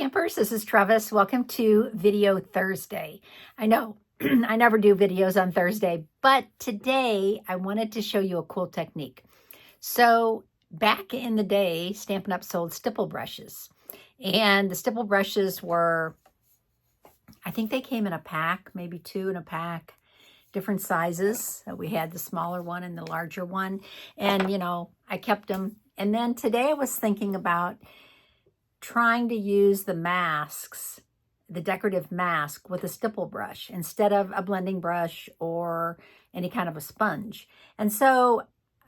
Stampers, this is Trevis. Welcome to Video Thursday. I know I never do videos on Thursday, but today I wanted to show you a cool technique. So back in the day, Stampin' Up! Sold stipple brushes. And the stipple brushes were, I think they came in a pack, maybe 2 in a pack, different sizes. So we had the smaller one and the larger one. And, you know, I kept them. And then today I was thinking about trying to use the masks, the decorative mask, with a stipple brush instead of a blending brush or any kind of a sponge. And so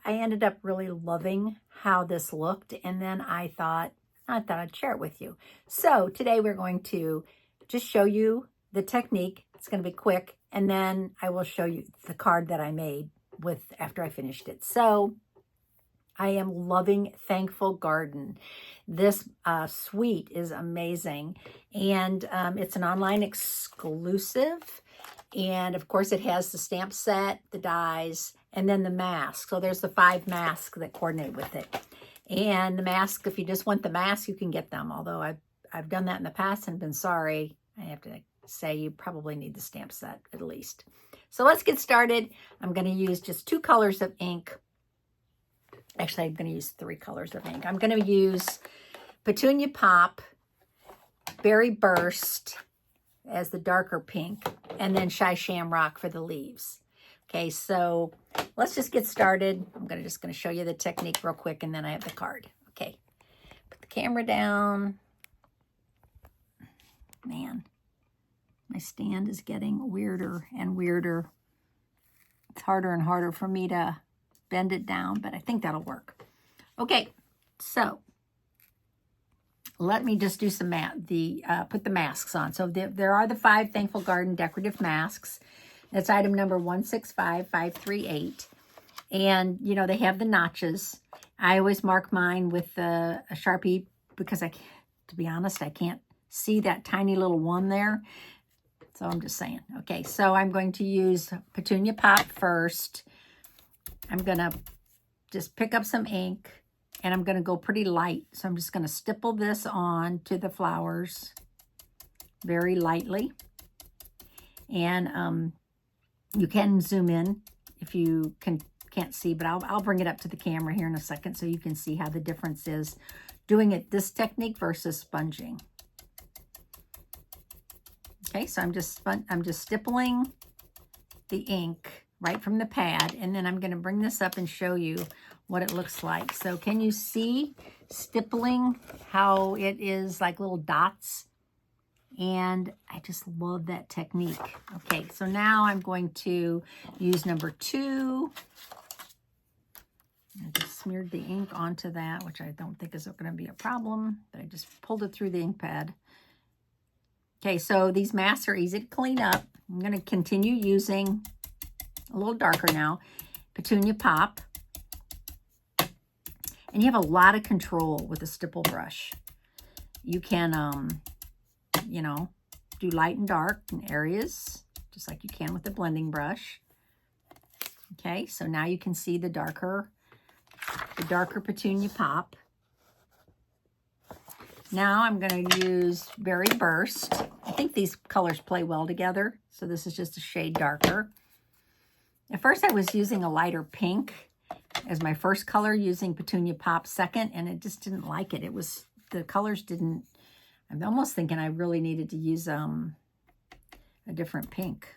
I ended up really loving how this looked. And then I thought I'd share it with you. So today we're going to just show you the technique. It's going to be quick. And then I will show you the card that I made with after I finished it. So I am loving Thankful Garden. This suite is amazing. And it's an online exclusive. And of course it has the stamp set, the dies, and then the mask. So there's the 5 masks that coordinate with it. And the mask, if you just want the mask, you can get them. Although I've done that in the past and been sorry. I have to say you probably need the stamp set at least. So let's get started. I'm going to use just 2 colors of ink. Actually, I'm going to use 3 colors of ink. I'm going to use Petunia Pop, Berry Burst as the darker pink, and then Shy Shamrock for the leaves. Okay, so let's just get started. I'm just going to show you the technique real quick, and then I have the card. Okay, put the camera down. Man, my stand is getting weirder and weirder. It's harder and harder for me to bend it down, but I think that'll work. Okay, so let me just do some put the masks on. So there are the 5 Thankful Garden decorative masks. That's item number 165538. And, you know, they have the notches. I always mark mine with a Sharpie because to be honest, I can't see that tiny little one there. So I'm just saying. Okay, so I'm going to use Petunia Pop first. I'm going to just pick up some ink, and I'm going to go pretty light. So I'm just going to stipple this on to the flowers very lightly. And you can zoom in if you can't see, but I'll bring it up to the camera here in a second so you can see how the difference is doing it this technique versus sponging. Okay, so I'm just stippling the ink right from the pad, and then I'm going to bring this up and show you what it looks like. So can you see stippling, how it is like little dots? And I just love that technique. Okay, so now I'm going to use number 2. I just smeared the ink onto that, which I don't think is going to be a problem, but I just pulled it through the ink pad. Okay, so these masks are easy to clean up. I'm going to continue using a little darker now, Petunia Pop. And you have a lot of control with a stipple brush. You can, you know, do light and dark in areas, just like you can with the blending brush. Okay, so now you can see the darker Petunia Pop. Now I'm going to use Berry Burst. I think these colors play well together, so this is just a shade darker. At first I was using a lighter pink as my first color, using Petunia Pop second, and it just didn't like it. The colors didn't, I'm almost thinking I really needed to use a different pink.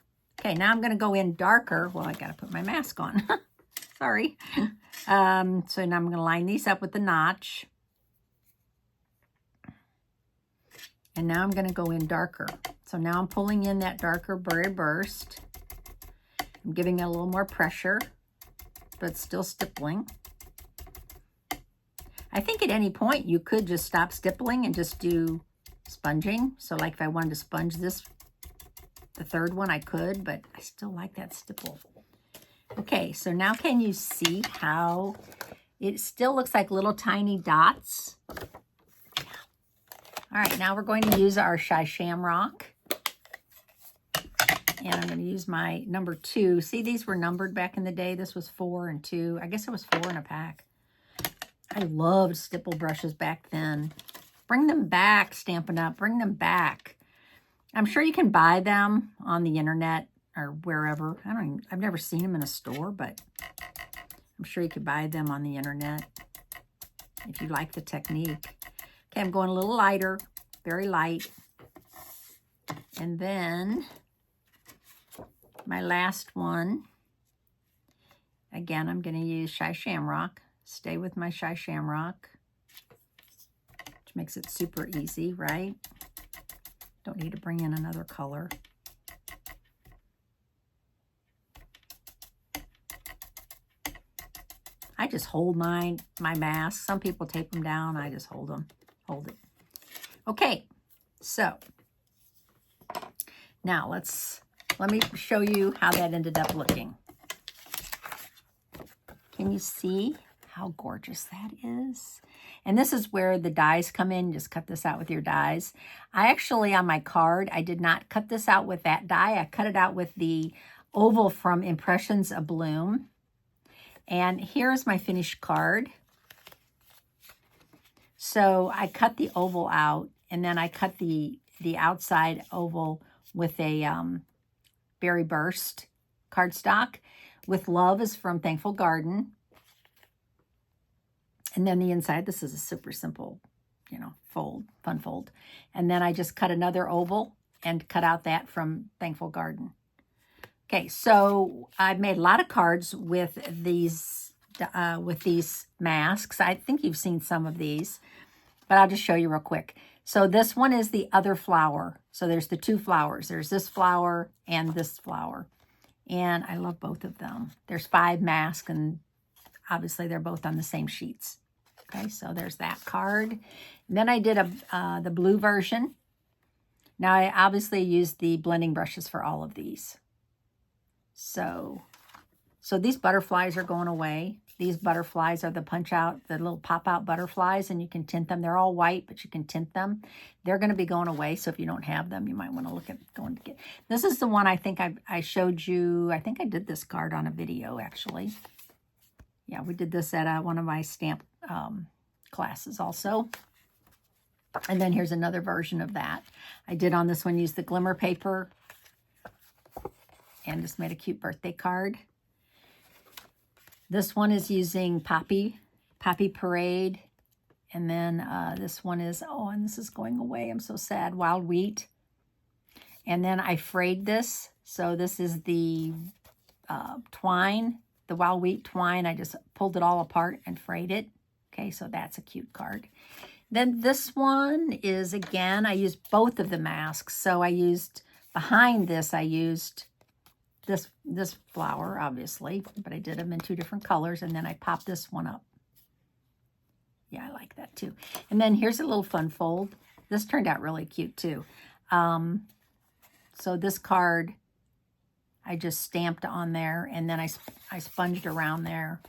Okay, now I'm going to go in darker. Well, I got to put my mask on. Sorry. So now I'm going to line these up with the notch. And now I'm going to go in darker. So now I'm pulling in that darker Berry Burst. I'm giving it a little more pressure, but still stippling. I think at any point you could just stop stippling and just do sponging. So like if I wanted to sponge this, the 3rd one, I could, but I still like that stipple. Okay, so now can you see how it still looks like little tiny dots? All right, now we're going to use our Shy Shamrock. And I'm going to use my number 2. See, these were numbered back in the day. This was 4 and 2. I guess it was 4 in a pack. I loved stipple brushes back then. Bring them back, Stampin' Up. Bring them back. I'm sure you can buy them on the internet or wherever. I've never seen them in a store, but I'm sure you could buy them on the internet if you like the technique. Okay, I'm going a little lighter, very light. And then my last one, again, I'm going to use Shy Shamrock. Stay with my Shy Shamrock, which makes it super easy, right? Don't need to bring in another color. I just hold my mask. Some people tape them down. I just hold it. Okay, so now let me show you how that ended up looking. Can you see how gorgeous that is? And this is where the dies come in. Just cut this out with your dies. I actually, on my card, I did not cut this out with that die. I cut it out with the oval from Impressions of Bloom. And here's my finished card. So I cut the oval out, and then I cut the outside oval with a Berry Burst cardstock. With Love is from Thankful Garden. And then the inside, this is a super simple, fold, fun fold. And then I just cut another oval and cut out that from Thankful Garden. Okay, so I've made a lot of cards with these masks. I think you've seen some of these, but I'll just show you real quick. So this one is the other flower. So there's the two flowers. There's this flower and this flower. And I love both of them. There's 5 masks, and obviously they're both on the same sheets. Okay, so there's that card. And then I did the blue version. Now I obviously used the blending brushes for all of these. So these butterflies are going away. These butterflies are the punch out, the little pop out butterflies, and you can tint them. They're all white, but you can tint them. They're going to be going away. So if you don't have them, you might want to look at going to get. This is the one I think I showed you. I think I did this card on a video actually. Yeah, we did this at one of my stamp classes also. And then here's another version of that. I did on this one use the glimmer paper and just made a cute birthday card. This one is using Poppy Parade. And then this one is, oh, and this is going away. I'm so sad. Wild Wheat. And then I frayed this. So this is the twine, the Wild Wheat twine. I just pulled it all apart and frayed it. Okay, so that's a cute card. Then this one is, again, I used both of the masks. So I used, behind this, I used this flower, obviously, but I did them in 2 different colors, and then I popped this one up. Yeah, I like that too. And then here's a little fun fold. This turned out really cute too. So this card, I just stamped on there, and then I sponged around there.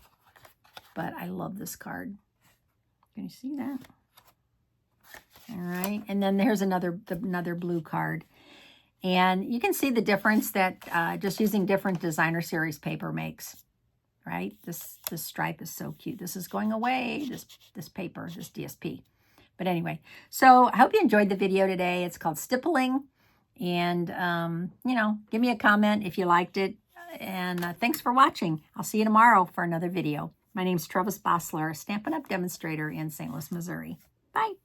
But I love this card. Can you see that? All right, and then there's another blue card. And you can see the difference that just using different designer series paper makes, right? This stripe is so cute. This is going away, this paper, this DSP. But anyway, so I hope you enjoyed the video today. It's called Stippling. And, give me a comment if you liked it. And thanks for watching. I'll see you tomorrow for another video. My name's Trevis Bossler, a Stampin' Up! Demonstrator in St. Louis, Missouri. Bye.